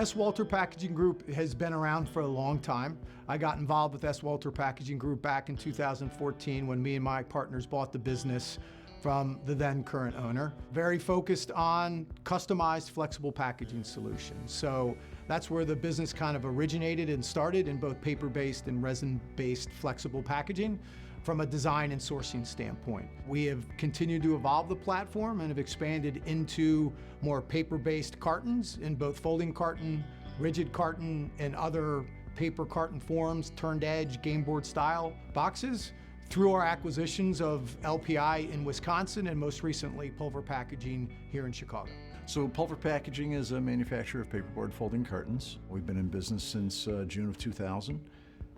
S. Walter Packaging Group has been around for a long time. I got involved with S. Walter Packaging Group back in 2014 when me and my partners bought the business from the then current owner. Very focused on customized flexible packaging solutions. So that's where the business kind of originated and started, in both paper-based and resin-based flexible packaging from a design and sourcing standpoint. We have continued to evolve the platform and have expanded into more paper-based cartons in both folding carton, rigid carton, and other paper carton forms, turned edge, game board style boxes, through our acquisitions of LPI in Wisconsin and most recently Pulver Packaging here in Chicago. So Pulver Packaging is a manufacturer of paperboard folding cartons. We've been in business since June of 2000,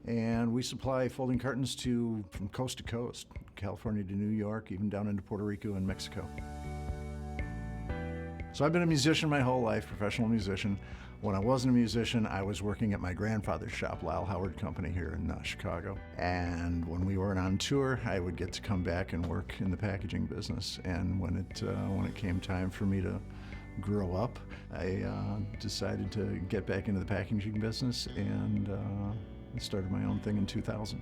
and we supply folding cartons from coast to coast, California to New York, even down into Puerto Rico and Mexico. So I've been a musician my whole life, professional musician. When I wasn't a musician, I was working at my grandfather's shop, Lyle Howard Company here in Chicago. And when we were on tour, I would get to come back and work in the packaging business. And when it came time for me to grow up, I decided to get back into the packaging business and started my own thing in 2000.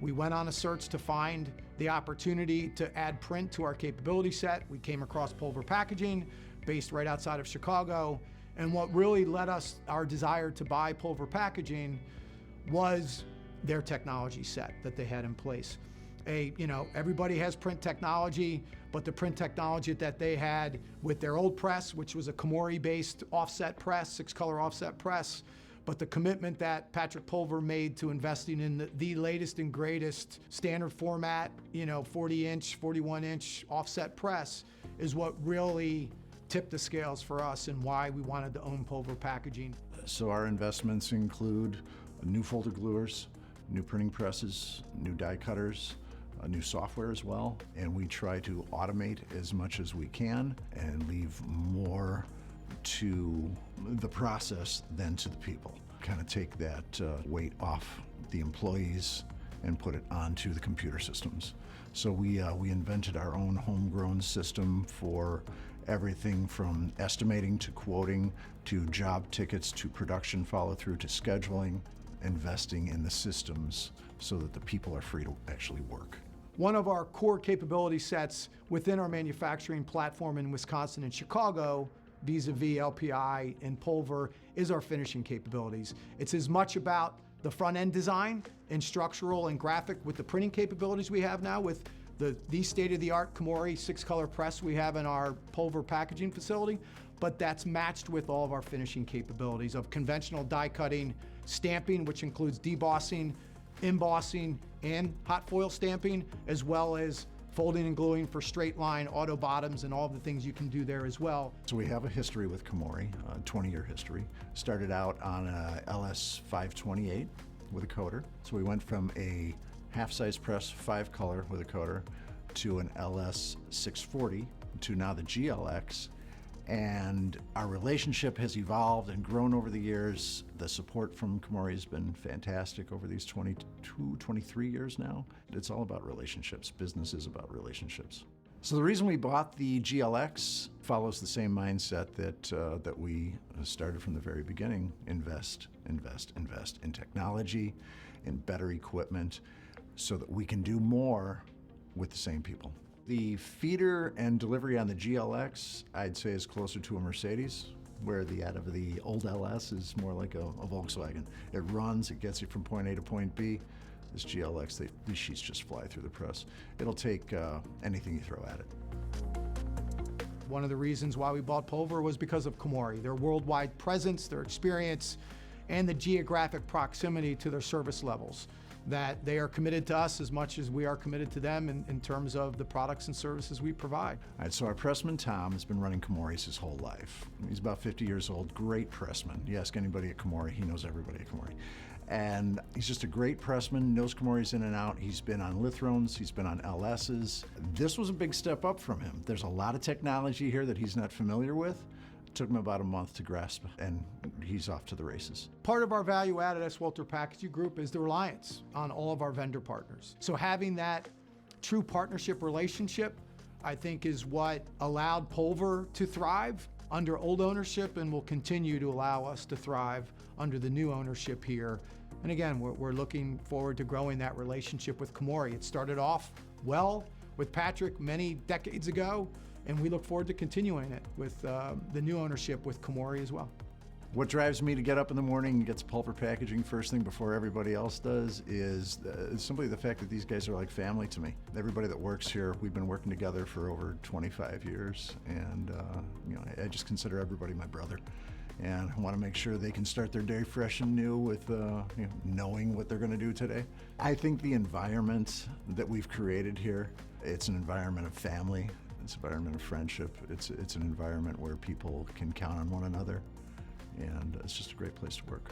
We went on a search to find the opportunity to add print to our capability set. We came across Pulver Packaging, based right outside of Chicago. And what really led us, our desire to buy Pulver Packaging, was their technology set that they had in place. Everybody has print technology, but the print technology that they had with their old press, which was a Komori-based offset press, 6-color offset press, but the commitment that Patrick Pulver made to investing in the latest and greatest standard format, 40-inch, 41-inch offset press is what really tipped the scales for us and why we wanted to own Pulver Packaging. So our investments include new folder gluers, new printing presses, new die cutters, new software as well, and we try to automate as much as we can and leave more to the process than to the people. Kind of take that weight off the employees and put it onto the computer systems. So we invented our own homegrown system for everything from estimating to quoting to job tickets to production follow-through to scheduling, investing in the systems so that the people are free to actually work. One of our core capability sets within our manufacturing platform in Wisconsin and Chicago, vis-a-vis LPI and Pulver, is our finishing capabilities. It's as much about the front-end design and structural and graphic with the printing capabilities we have now with the state-of-the-art Komori 6-color press we have in our Pulver packaging facility, but that's matched with all of our finishing capabilities of conventional die cutting, stamping, which includes debossing, embossing, and hot foil stamping, as well as folding and gluing for straight line, auto bottoms, and all of the things you can do there as well. So we have a history with Komori, a 20-year history. Started out on a LS 528 with a coater. So we went from a half-size press, 5-color with a coater, to an LS 640, to now the GLX. And our relationship has evolved and grown over the years. The support from Komori has been fantastic over these 22, 23 years now. It's all about relationships. Business is about relationships. So the reason we bought the GLX follows the same mindset that we started from the very beginning. Invest, invest, invest in technology, in better equipment, so that we can do more with the same people. The feeder and delivery on the GLX, I'd say, is closer to a Mercedes, where the out of the old LS is more like a Volkswagen. It runs, it gets you from point A to point B. This GLX, these sheets just fly through the press. It'll take anything you throw at it. One of the reasons why we bought Pulver was because of Komori, their worldwide presence, their experience, and the geographic proximity to their service levels. That they are committed to us as much as we are committed to them in terms of the products and services we provide. All right, so our pressman, Tom, has been running Komori's his whole life. He's about 50 years old, great pressman. You ask anybody at Komori, he knows everybody at Komori. And he's just a great pressman, knows Komori's in and out. He's been on Lithrones, he's been on LS's. This was a big step up from him. There's a lot of technology here that he's not familiar with. It took him about a month to grasp, and he's off to the races. Part of our value add at S. Walter Packaging Group is the reliance on all of our vendor partners. So having that true partnership relationship, I think, is what allowed Pulver to thrive under old ownership and will continue to allow us to thrive under the new ownership here. And again, we're looking forward to growing that relationship with Komori. It started off well with Patrick many decades ago, and we look forward to continuing it with the new ownership with Komori as well. What drives me to get up in the morning and get to Pulver Packaging first thing before everybody else does is simply the fact that these guys are like family to me. Everybody that works here, we've been working together for over 25 years, and I just consider everybody my brother. And I want to make sure they can start their day fresh and new with knowing what they're going to do today. I think the environment that we've created here, it's an environment of family, it's an environment of friendship, it's an environment where people can count on one another. And it's just a great place to work.